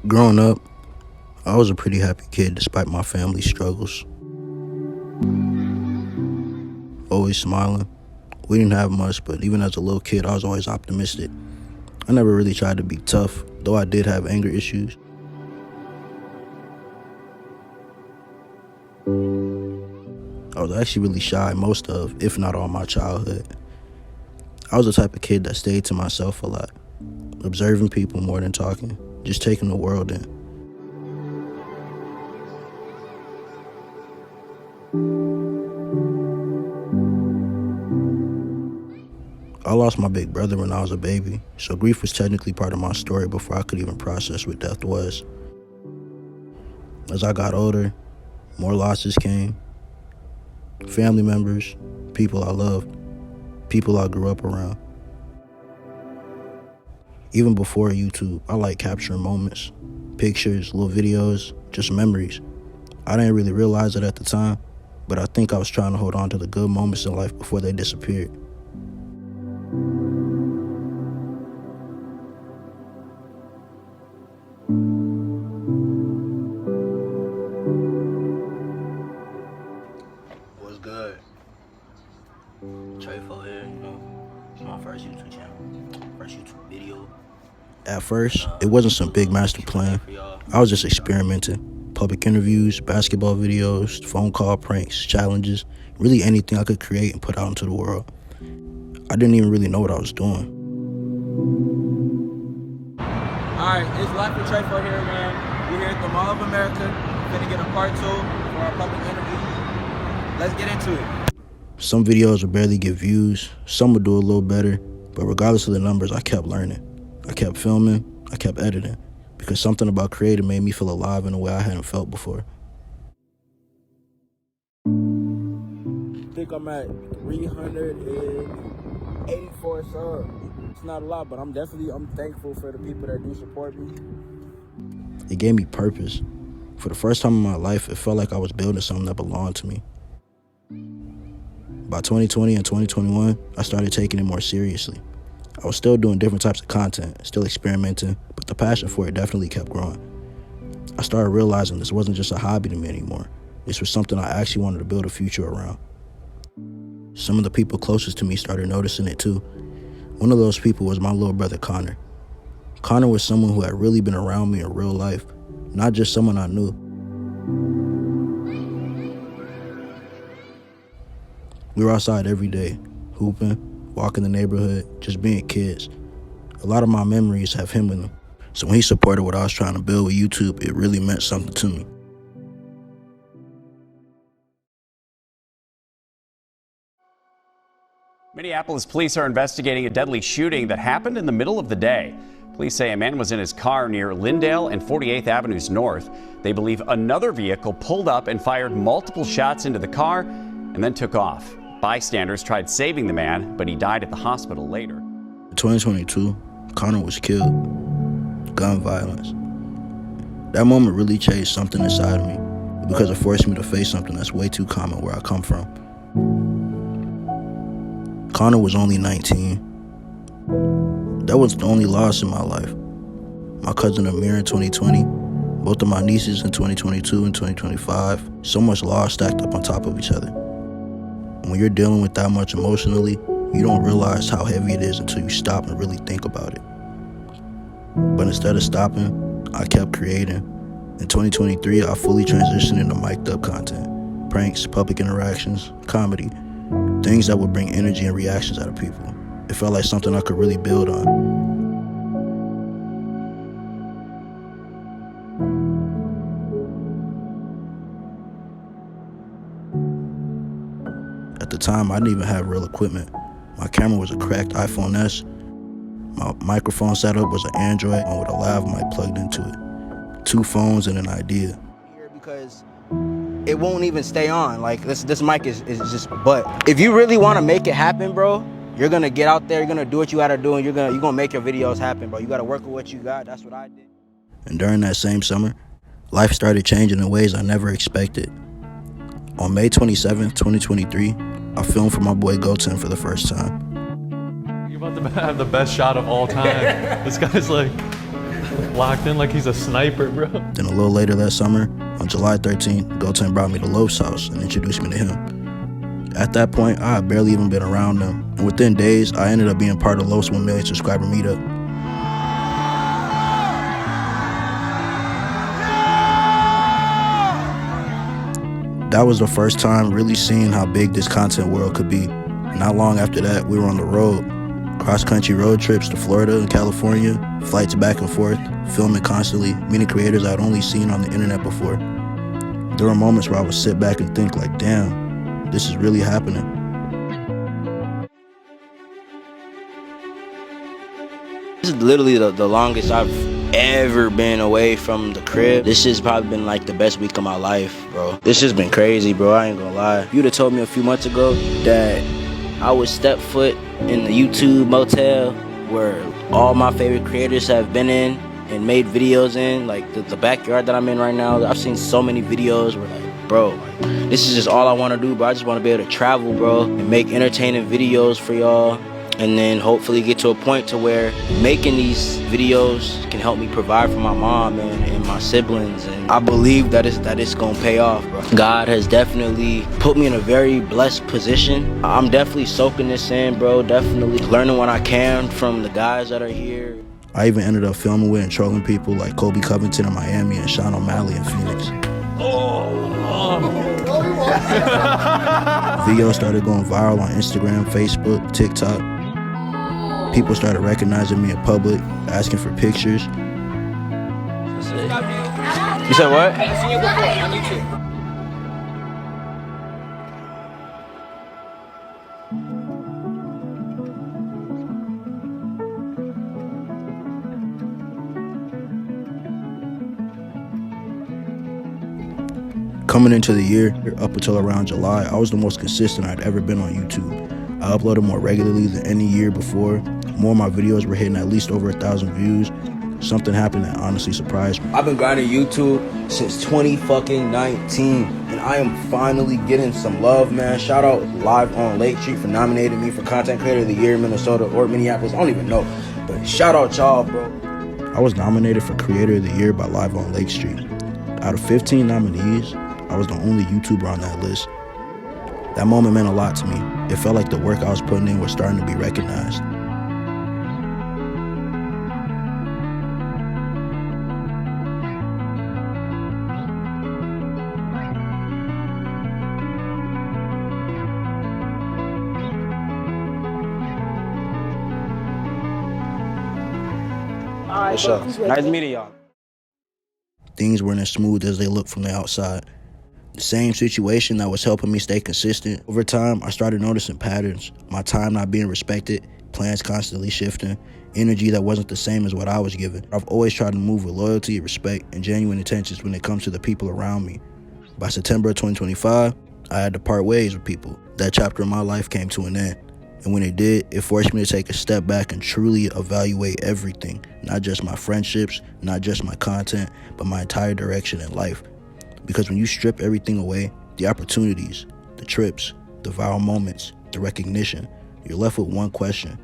Growing up, I was a pretty happy kid despite my family's struggles. Always smiling. We didn't have much, but even as a little kid, I was always optimistic. I never really tried to be tough, though I did have anger issues. I was actually really shy most of, if not all, my childhood. I was the type of kid that stayed to myself a lot, observing people more than talking, just taking the world in. I lost my big brother when I was a baby, so grief was technically part of my story before I could even process what death was. As I got older, more losses came. Family members, people I loved, people I grew up around. Even before YouTube, I like capturing moments, pictures, little videos, just memories. I didn't really realize it at the time, but I think I was trying to hold on to the good moments in life before they disappeared. What's good? Treyfo here, it's my first YouTube channel, first YouTube video. At first, it wasn't some big master plan. I was just experimenting. Public interviews, basketball videos, phone call pranks, challenges, really anything I could create and put out into the world. I didn't even really know what I was doing. Alright, it's Life with Treyfo here, man. We're here at the Mall of America. We're gonna get a part 2 for our public interview. Let's get into it. Some videos would barely get views, some would do a little better, but regardless of the numbers, I kept learning. I kept filming, I kept editing, because something about creating made me feel alive in a way I hadn't felt before. I think I'm at 384 subs. It's not a lot, but I'm thankful for the people that do support me. It gave me purpose. For the first time in my life, it felt like I was building something that belonged to me. By 2020 and 2021, I started taking it more seriously. I was still doing different types of content, still experimenting, but the passion for it definitely kept growing. I started realizing this wasn't just a hobby to me anymore. This was something I actually wanted to build a future around. Some of the people closest to me started noticing it too. One of those people was my little brother, Connor. Connor was someone who had really been around me in real life, not just someone I knew. We were outside every day, hooping, walking the neighborhood, just being kids. A lot of my memories have him in them. So when he supported what I was trying to build with YouTube, it really meant something to me. Minneapolis police are investigating a deadly shooting that happened in the middle of the day. Police say a man was in his car near Lyndale and 48th Avenues North. They believe another vehicle pulled up and fired multiple shots into the car and then took off. Bystanders tried saving the man, but he died at the hospital later. In 2022, Connor was killed. Gun violence. That moment really changed something inside of me because it forced me to face something that's way too common where I come from. Connor was only 19. That was the only loss in my life. My cousin Amir in 2020, both of my nieces in 2022 and 2025, so much loss stacked up on top of each other. When you're dealing with that much emotionally, you don't realize how heavy it is until you stop and really think about it. But instead of stopping, I kept creating. In 2023, I fully transitioned into mic'd up content, pranks, public interactions, comedy, things that would bring energy and reactions out of people. It felt like something I could really build on. At the time, I didn't even have real equipment. My camera was a cracked iPhone S. My microphone setup was an Android one with a lav mic plugged into it. 2 phones and an idea. Because it won't even stay on. Like this mic is just, but if you really want to make it happen, bro, you're gonna get out there, you're gonna do what you gotta do, and you're gonna make your videos happen, bro. You gotta work with what you got. That's what I did. And during that same summer, life started changing in ways I never expected. On May 27th, 2023, I filmed for my boy Goten for the first time. You're about to have the best shot of all time. This guy's like... Locked in like he's a sniper, bro. Then a little later that summer, on July 13th, Goten brought me to Loaf's house and introduced me to him. At that point, I had barely even been around them, and within days, I ended up being part of Loaf's 1 million subscriber meetup. That was the first time really seeing how big this content world could be. Not long after that, we were on the road. Cross-country road trips to Florida and California, flights back and forth, filming constantly, meeting creators I'd only seen on the internet before. There were moments where I would sit back and think like, damn, this is really happening. This is literally the longest I've ever been away from the crib. This has probably been like the best week of my life, bro. This has been crazy, bro. I ain't gonna lie. If you'd have told me a few months ago that I would step foot in the YouTube motel where all my favorite creators have been in and made videos in, like the backyard that I'm in right now, I've seen so many videos where like, bro, like, this is just all I want to do, bro. I just want to be able to travel, bro, and make entertaining videos for y'all. And then hopefully get to a point to where making these videos can help me provide for my mom and my siblings. And I believe that it's gonna pay off, bro. God has definitely put me in a very blessed position. I'm definitely soaking this in, bro. Definitely learning what I can from the guys that are here. I even ended up filming with and trolling people like Kobe Covington in Miami and Sean O'Malley in Phoenix. Videos started going viral on Instagram, Facebook, TikTok. People started recognizing me in public, asking for pictures. You said what? I've seen you before on YouTube. Coming into the year, up until around July, I was the most consistent I'd ever been on YouTube. I uploaded more regularly than any year before. More of my videos were hitting at least over 1,000 views. Something happened that honestly surprised me. I've been grinding YouTube since 2019, and I am finally getting some love, man. Shout out Live on Lake Street for nominating me for Content Creator of the Year in Minnesota or Minneapolis. I don't even know, but shout out y'all, bro. I was nominated for Creator of the Year by Live on Lake Street. Out of 15 nominees, I was the only YouTuber on that list. That moment meant a lot to me. It felt like the work I was putting in was starting to be recognized. What's up? Nice meeting y'all. Things weren't as smooth as they looked from the outside. The same situation that was helping me stay consistent. Over time, I started noticing patterns. My time not being respected, plans constantly shifting, energy that wasn't the same as what I was given. I've always tried to move with loyalty, respect, and genuine intentions when it comes to the people around me. By September of 2025, I had to part ways with people. That chapter of my life came to an end. And when it did, it forced me to take a step back and truly evaluate everything. Not just my friendships, not just my content, but my entire direction in life. Because when you strip everything away, the opportunities, the trips, the viral moments, the recognition, you're left with one question.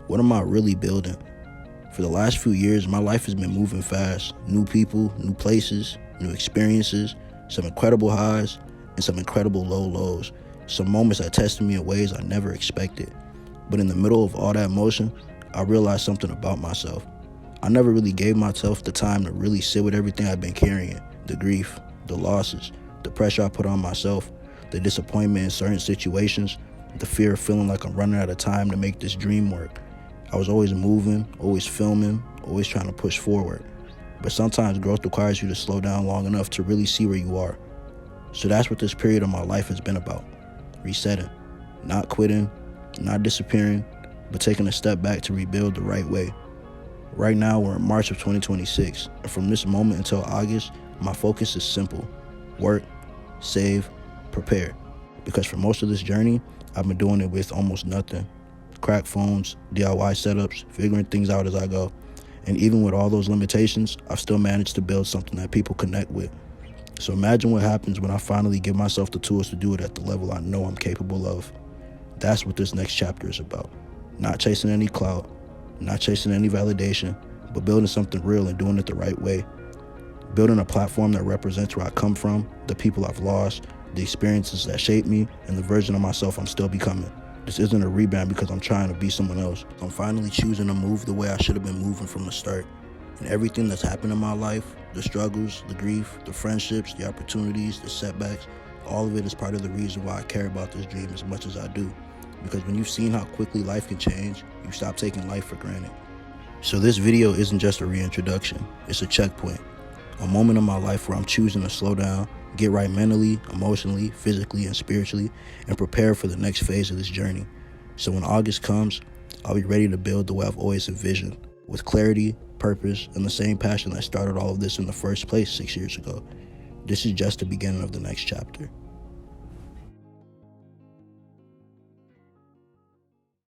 What am I really building? For the last few years, my life has been moving fast. New people, new places, new experiences, some incredible highs and some incredible low lows. Some moments that tested me in ways I never expected. But in the middle of all that motion, I realized something about myself. I never really gave myself the time to really sit with everything I've been carrying. The grief, the losses, the pressure I put on myself, the disappointment in certain situations, the fear of feeling like I'm running out of time to make this dream work. I was always moving, always filming, always trying to push forward. But sometimes growth requires you to slow down long enough to really see where you are. So that's what this period of my life has been about. Resetting, not quitting, not disappearing, but taking a step back to rebuild the right way. Right now, we're in March of 2026, and from this moment until August, my focus is simple. Work, save, prepare. Because for most of this journey, I've been doing it with almost nothing. Crack phones, DIY setups, figuring things out as I go. And even with all those limitations, I've still managed to build something that people connect with. So imagine what happens when I finally give myself the tools to do it at the level I know I'm capable of. That's what this next chapter is about. Not chasing any clout, not chasing any validation, but building something real and doing it the right way. Building a platform that represents where I come from, the people I've lost, the experiences that shaped me, and the version of myself I'm still becoming. This isn't a rebound because I'm trying to be someone else. I'm finally choosing to move the way I should have been moving from the start. And everything that's happened in my life, the struggles, the grief, the friendships, the opportunities, the setbacks, all of it is part of the reason why I care about this dream as much as I do. Because when you've seen how quickly life can change, you stop taking life for granted. So this video isn't just a reintroduction, it's a checkpoint. A moment in my life where I'm choosing to slow down, get right mentally, emotionally, physically, and spiritually, and prepare for the next phase of this journey. So when August comes, I'll be ready to build the way I've always envisioned, with clarity, purpose, and the same passion that started all of this in the first place 6 years ago. This is just the beginning of the next chapter.